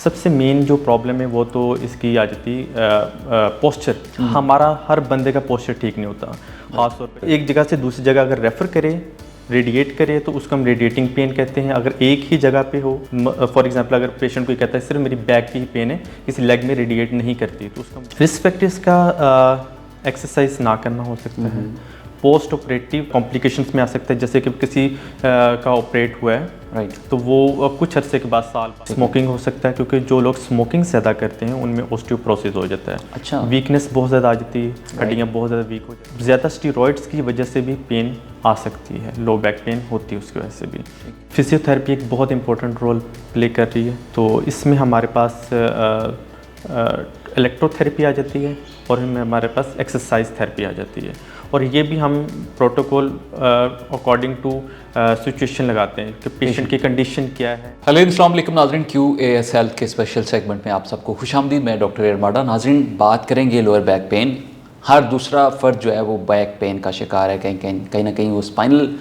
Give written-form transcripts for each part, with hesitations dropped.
सबसे मेन जो प्रॉब्लम है वो तो इसकी आ जाती पोस्चर। हमारा हर बंदे का पोस्चर ठीक नहीं होता। ख़ास तौर पे एक जगह से दूसरी जगह अगर रेफ़र करें, रेडिएट करे, तो उसको हम रेडिएटिंग पेन कहते हैं। अगर एक ही जगह पे हो, फॉर एग्जांपल अगर पेशेंट कोई कहता है सिर्फ मेरी बैक की ही पेन है, किसी लेग में रेडिएट नहीं करती, तो उसका रिस्क फैक्टर्स का एक्सरसाइज ना करना हो सकता है। पोस्ट ऑपरेटिव कॉम्प्लिकेशंस में आ सकता है, जैसे कि किसी का ऑपरेट हुआ है, राइट, तो वो कुछ अरसे के बाद साल बाद स्मोकिंग हो सकता है, क्योंकि जो लोग स्मोकिंग ज़्यादा करते हैं उनमें ऑस्टियोपोरोसिस हो जाता है। अच्छा, वीकनेस बहुत ज़्यादा आ जाती है, हड्डियाँ बहुत ज़्यादा वीक हो जाती है। ज़्यादा स्टीरॉइड्स की वजह से भी पेन आ सकती है, लो बैक पेन होती है उसकी वजह से भी। फिजियोथेरेपी एक बहुत इंपॉर्टेंट रोल प्ले कर रही है, तो इसमें हमारे पास इलेक्ट्रोथेरेपी आ जाती है और इनमें हमारे पास एक्सरसाइज थेरेपी आ जाती है, और ये भी हम प्रोटोकॉल अकॉर्डिंग टू सिचुएशन लगाते हैं कि पेशेंट की कंडीशन क्या है। हेलो अस्सलाम वालेकुम नाज़रीन, QAS हेल्थ के स्पेशल सेगमेंट में आप सबको खुशामदीद। मैं डॉक्टर एरमाडा। नाज़रीन, बात करेंगे लोअर बैक पेन। हर दूसरा फ़र्द जो है वो बैक पेन का शिकार है। कहीं ना कहीं वो स्पाइनल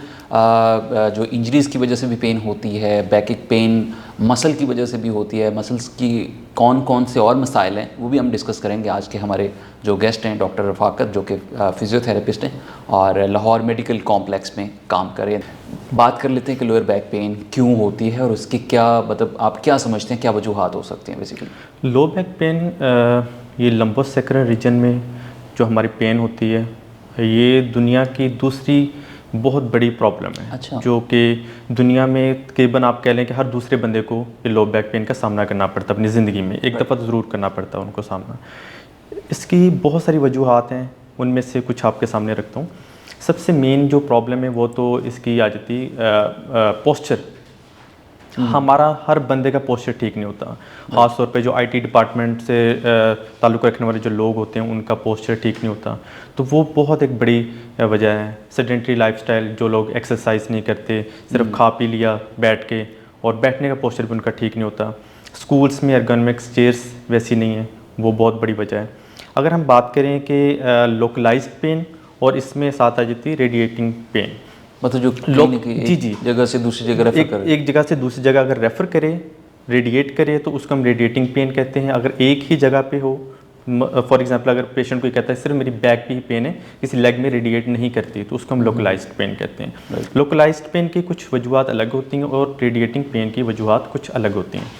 जो इंजरीज़ की वजह से भी पेन होती है, बैकिक पेन मसल की वजह से भी होती है। मसल्स की कौन कौन से और मसाइल हैं वो भी हम डिस्कस करेंगे। आज के हमारे जो गेस्ट हैं डॉक्टर रफ़ाकत, जो कि फिजियोथेरेपिस्ट हैं और लाहौर मेडिकल कॉम्प्लेक्स में काम कर रहे हैं। बात कर लेते हैं कि लोअर बैक पेन क्यों होती है और उसकी क्या मतलब आप क्या समझते हैं, क्या वजूहात हो सकते हैं बेसिकली। लो बैक पेन ये लंबोसेक्रल रीजन में जो हमारी पेन होती है, ये दुनिया की दूसरी बहुत बड़ी प्रॉब्लम है। अच्छा। जो कि दुनिया में तकरीबन आप कह लें कि हर दूसरे बंदे को ये लो बैक पेन का सामना करना पड़ता है अपनी ज़िंदगी में, एक दफ़ा तो ज़रूर करना पड़ता है उनको सामना। इसकी बहुत सारी वजूहात हैं, उनमें से कुछ आपके सामने रखता हूँ। सबसे मेन जो प्रॉब्लम है वो तो इसकी आ जाती पोस्चर। हमारा हर बंदे का पोस्चर ठीक नहीं होता। ख़ास तौर पे जो IT डिपार्टमेंट से ताल्लुक़ रखने वाले जो लोग होते हैं उनका पोस्चर ठीक नहीं होता, तो वो बहुत एक बड़ी वजह है। सेडेंटरी लाइफस्टाइल, जो लोग एक्सरसाइज नहीं करते, सिर्फ खा पी लिया बैठ के, और बैठने का पोस्चर भी उनका ठीक नहीं होता। स्कूल्स में एर्गोनॉमिक्स चेयर्स वैसी नहीं है, वो बहुत बड़ी वजह है। अगर हम बात करें कि लोकलाइज्ड पेन, और इसमें साथ आ जाती है रेडिएटिंग पेन, मतलब जो लोग जगह से दूसरी जगह रेफर करें, एक जगह से दूसरी जगह अगर रेफ़र करें, रेडिएट करें, तो उसको हम रेडिएटिंग पेन कहते हैं। अगर एक ही जगह पे हो, फॉर एग्जांपल अगर पेशेंट कोई कहता है सिर्फ मेरी बैक की ही पेन है, किसी लेग में रेडिएट नहीं करती, तो उसको हम लोकलाइज्ड पेन कहते हैं। लोकलाइज्ड पेन की कुछ वजूहात अलग होती हैं और रेडिएटिंग पेन की वजूहात कुछ अलग होती हैं।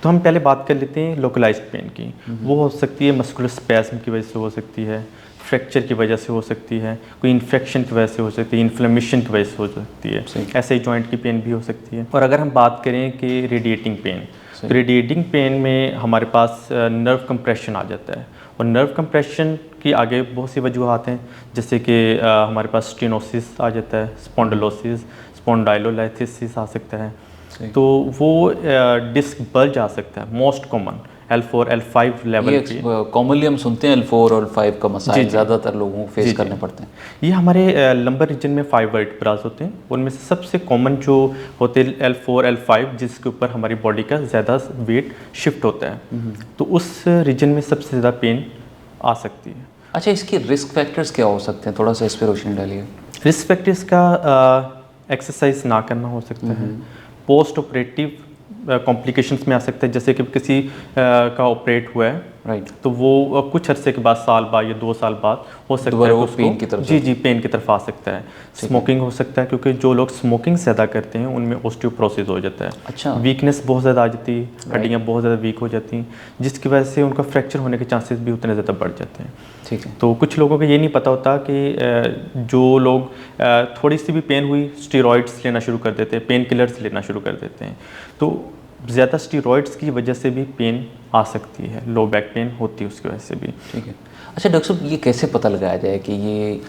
तो हम पहले बात कर लेते हैं लोकलाइज्ड पेन की। वो हो सकती है मस्कुलर स्पैस्म की वजह से हो सकती है, फ्रैक्चर की वजह से हो सकती है, कोई इन्फेक्शन की वजह से हो सकती है, इन्फ्लेमेशन की वजह से हो सकती है, ऐसे ही जॉइंट की पेन भी हो सकती है। और अगर हम बात करें कि रेडिएटिंग पेन, तो रेडिएटिंग पेन में हमारे पास नर्व कंप्रेशन आ जाता है, और नर्व कंप्रेशन की आगे बहुत सी वजूहात हैं, जैसे कि हमारे पास स्टेनोसिस आ जाता है, स्पॉन्डिलोसिस, स्पॉन्डाइलोलिथिसिस आ सकता है, तो वो डिस्क बल्ज आ सकता है। Most common L4 L5 level पे कॉमनली हम सुनते हैं L4 और L5 का मसाइल ज़्यादातर लोगों को फेस करने पड़ते हैं। ये हमारे लंबर रीजन में 5 वर्टिब्रास होते हैं, उनमें से सबसे कॉमन जो होते हैं L4 L5, जिसके ऊपर हमारी बॉडी का ज़्यादा वेट शिफ्ट होता है, तो उस रीजन में सबसे ज़्यादा पेन आ सकती है। अच्छा, इसके रिस्क फैक्टर्स क्या हो सकते हैं, थोड़ा सा इस पर रोशनी डालिए। रिस्क फैक्टर्स का एक्सरसाइज ना करना हो सकता है, पोस्ट ऑपरेटिव कॉम्प्लिकेशंस में आ सकता है, जैसे कि किसी का ऑपरेट हुआ है, राइट, तो वो कुछ अरसे के बाद, साल बाद या 2 साल बाद हो सकता है वो पेन की तरफ पेन की तरफ आ सकता है। स्मोकिंग हो सकता है, क्योंकि जो लोग स्मोकिंग ज़्यादा करते हैं उनमें ऑस्टियोपोरोसिस हो जाता है। अच्छा, वीकनेस बहुत ज़्यादा आ जाती है, हड्डियाँ बहुत ज़्यादा वीक हो जाती हैं, जिसकी वजह से उनका फ्रैक्चर होने के चांसेस भी उतने ज़्यादा बढ़ जाते हैं। ठीक है। तो कुछ लोगों को ये नहीं पता होता कि जो लोग थोड़ी सी भी पेन हुई स्टेरॉइड्स लेना शुरू कर देते हैं, पेन किलर्स लेना शुरू कर देते हैं, तो ज़्यादा स्टेरॉइड्स की वजह से भी पेन आ सकती है, लो बैक पेन होती है उसकी वजह से भी। ठीक है। अच्छा डॉक्टर साहब, ये कैसे पता लगाया जाए कि ये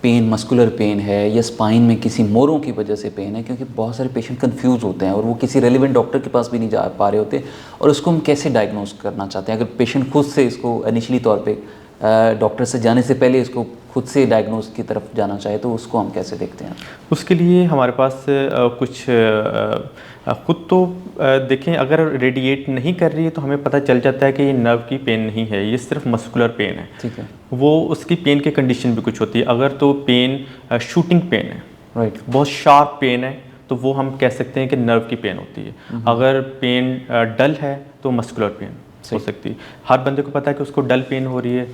पेन मस्कुलर पेन है या स्पाइन में किसी मोरों की वजह से पेन है, क्योंकि बहुत सारे पेशेंट कंफ्यूज होते हैं और वो किसी रेलिवेंट डॉक्टर के पास भी नहीं जा पा रहे होते, और उसको हम कैसे डायग्नोस करना चाहते हैं। अगर पेशेंट खुद से इसको इनिशियली तौर पे डॉक्टर से जाने से पहले इसको खुद से डायग्नोस की तरफ जाना चाहे, तो उसको हम कैसे देखते हैं। उसके लिए हमारे पास कुछ खुद तो देखें, अगर रेडिएट नहीं कर रही है तो हमें पता चल जाता है कि ये नर्व की पेन नहीं है, ये सिर्फ मस्कुलर पेन है। ठीक है। वो उसकी पेन की कंडीशन भी कुछ होती है। अगर तो पेन शूटिंग पेन है, राइट, बहुत शार्प पेन है, तो वो हम कह सकते हैं कि नर्व की पेन होती है। अगर पेन डल है तो मस्कुलर पेन हो सकती है। हर बंदे को पता है कि उसको डल पेन हो रही है,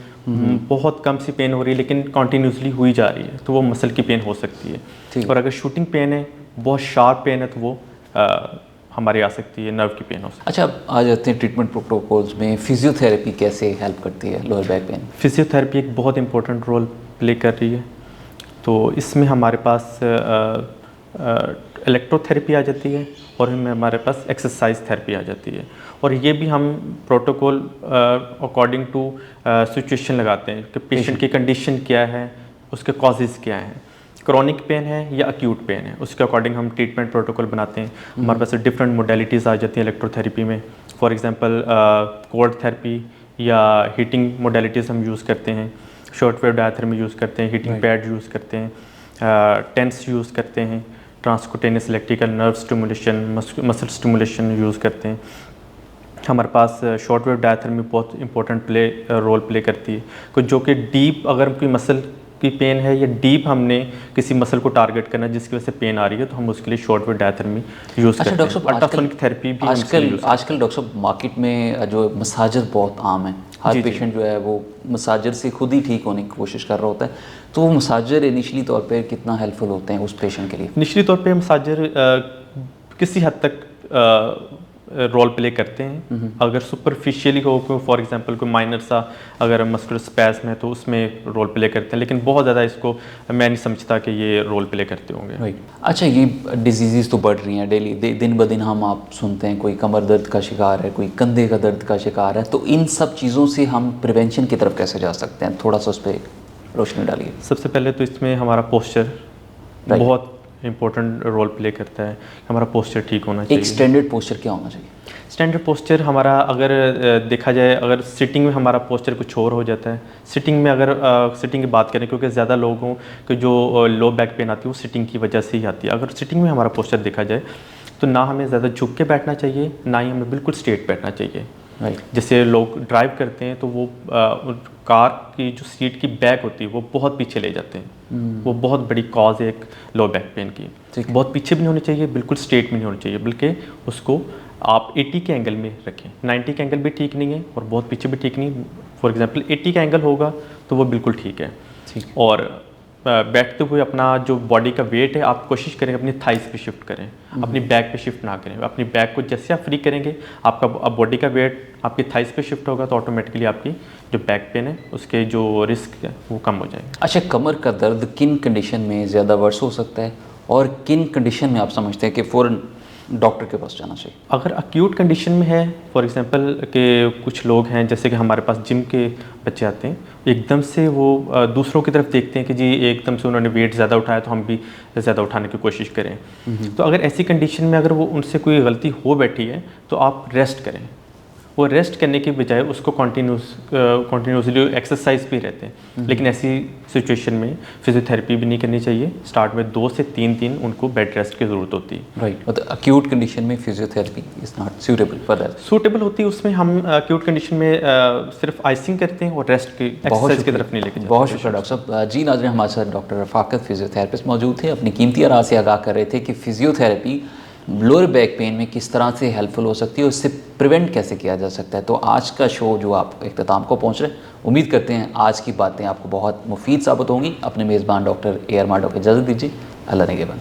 बहुत कम सी पेन हो रही है लेकिन कॉन्टीन्यूसली हुई जा रही है, तो वो मसल की पेन हो सकती है। और अगर शूटिंग पेन है, बहुत शार्प पेन है, तो वो हमारी आ सकती है, नर्व की पेन हो सकती है। अच्छा, अब आ जाते हैं ट्रीटमेंट प्रोटोकॉल्स में। फिजियोथेरेपी कैसे हेल्प करती है लोअर बैक पेन? फिजियोथेरेपी एक बहुत इंपॉर्टेंट रोल प्ले कर रही है। तो इसमें हमारे पास इलेक्ट्रोथेरेपी आ जाती है और हमारे पास एक्सरसाइज थेरेपी आ जाती है। और ये भी हम प्रोटोकॉल अकॉर्डिंग टू सिचुएशन लगाते हैं कि पेशेंट की कंडीशन क्या है, उसके कॉजेज़ क्या हैं, क्रॉनिक पेन है या अक्यूट पेन है, उसके अकॉर्डिंग हम ट्रीटमेंट प्रोटोकॉल बनाते हैं। हमारे पास डिफरेंट मोडेलिटीज़ आ जाती हैं इलेक्ट्रोथेरेपी में। फॉर एग्जांपल कोल्ड थेरेपी या हीटिंग मोडेलिटीज़ हम यूज़ करते हैं, शॉर्ट वेव डायथेरेपी यूज़ करते हैं, हीटिंग पैड यूज़ करते हैं, टेंस यूज़ करते हैं, transcutaneous electrical nerve stimulation, muscle stimulation use करते हैं। हमारे पास शॉर्ट वेव डायथेरेपी बहुत इंपॉर्टेंट रोल प्ले करती है, जो कि डीप अगर कोई मसल की पेन है या डीप हमने किसी मसल को टारगेट करना है जिसकी वजह से पेन आ रही है, तो हम उसके लिए शॉर्ट वेव डायथेरेपी यूज़ करते हैं। अल्ट्रासोनिक थेरेपी भी आजकल डॉक्टर साहब मार्केट में जो मसाजर बहुत आम है। हर पेशेंट जो है वो मसाजर से खुद ही ठीक होने की कोशिश कर रहा होता है, तो वो मसाजर इनिशियली तौर पे कितना हेल्पफुल होते हैं उस पेशेंट के लिए? इनिशियली तौर पे मसाजर किसी हद तक रोल प्ले करते हैं। अगर सुपरफिशियली हो, कोई फॉर एग्जांपल कोई माइनर सा अगर मस्कुलर स्पैस्म है तो उसमें रोल प्ले करते हैं, लेकिन बहुत ज़्यादा इसको मैं नहीं समझता कि ये रोल प्ले करते होंगे। अच्छा, ये डिजीज़ तो बढ़ रही हैं डेली, दिन ब दिन हम आप सुनते हैं कोई कमर दर्द का शिकार है, कोई कंधे का दर्द का शिकार है, तो इन सब चीज़ों से हम प्रिवेंशन की तरफ कैसे जा सकते हैं? थोड़ा सा उस पर रोशनी डालिए। सबसे पहले तो इसमें हमारा पोस्चर बहुत इंपॉर्टेंट रोल प्ले करता है। हमारा पोस्चर ठीक होना चाहिए। एक स्टैंडर्ड पोस्चर क्या होना चाहिए? स्टैंडर्ड पोस्चर हमारा अगर देखा जाए, अगर सिटिंग में हमारा पोस्चर कुछ और हो जाता है, सिटिंग में अगर सिटिंग की बात करें, क्योंकि ज़्यादा लोगों को जो लो बैक पेन आती है वो सिटिंग की वजह से ही आती है। अगर सिटिंग में हमारा पोस्चर देखा जाए तो ना हमें ज़्यादा झुक के बैठना चाहिए, ना ही हमें बिल्कुल स्ट्रेट बैठना चाहिए। जैसे लोग ड्राइव करते हैं तो वो कार की जो सीट की बैक होती है वो बहुत पीछे ले जाते हैं। वो बहुत बड़ी कॉज है एक लो बैक पेन की। बहुत पीछे भी नहीं होनी चाहिए, बिल्कुल स्ट्रेट भी नहीं होनी चाहिए, बल्कि उसको आप 80 के एंगल में रखें। 90 का एंगल भी ठीक नहीं है और बहुत पीछे भी ठीक नहीं। फॉर एग्जांपल 80 का एंगल होगा तो वो बिल्कुल ठीक है। और बैठते हुए अपना जो बॉडी का वेट है आप कोशिश करें अपनी थाइस पे शिफ्ट करें, अपनी बैक पे शिफ्ट ना करें। अपनी बैक को जैसे आप फ्री करेंगे आपका बॉडी का वेट आपकी थाइस पे शिफ्ट होगा तो ऑटोमेटिकली आपकी जो बैक पेन है उसके जो रिस्क है वो कम हो जाएंगे। अच्छा, कमर का दर्द किन कंडीशन में ज़्यादा वर्ष हो सकता है और किन कंडीशन में आप समझते हैं कि फ़ौरन डॉक्टर के पास जाना चाहिए? अगर अक्यूट कंडीशन में है, फॉर एग्जांपल कि कुछ लोग हैं जैसे कि हमारे पास जिम के बच्चे आते हैं, एकदम से वो दूसरों की तरफ देखते हैं कि जी एकदम से उन्होंने वेट ज़्यादा उठाया तो हम भी ज़्यादा उठाने की कोशिश करें। तो अगर ऐसी कंडीशन में अगर वो उनसे कोई गलती हो बैठी है तो आप रेस्ट करें। वो रेस्ट करने की बजाय उसको कंटिन्यूसली एक्सरसाइज भी रहते हैं। लेकिन ऐसी सिचुएशन में फिजियोथेरेपी भी नहीं करनी चाहिए। स्टार्ट में 2 से 3 दिन उनको बेड रेस्ट की ज़रूरत होती है। राइट, मतलब अक्यूट कंडीशन में physiotherapy is not suitable for that. Suitable होती है, उसमें हम अक्यूट कंडीशन में सिर्फ आइसिंग करते हैं और रेस्ट की एक्सरसाइज की तरफ नहीं लेके जाते। बहुत शुक्रिया डॉक्टर साहब। जी नाज़रीन, हमारे साथ डॉक्टर रफ़ाकत फिजियोथेरेपिस्ट मौजूद थे, अपनी कीमती राय से आगाह कर रहे थे कि फिजियोथेरेपी लोअर बैक पेन में किस तरह से हेल्पफुल हो सकती है और उससे प्रिवेंट कैसे किया जा सकता है। तो आज का शो जो आप इख्तिताम को पहुंच रहे हैं, उम्मीद करते हैं आज की बातें आपको बहुत मुफीद साबित होंगी। अपने मेज़बान डॉक्टर AR मार्डो को इजाज़त दीजिए। अल्लाह निगहबान।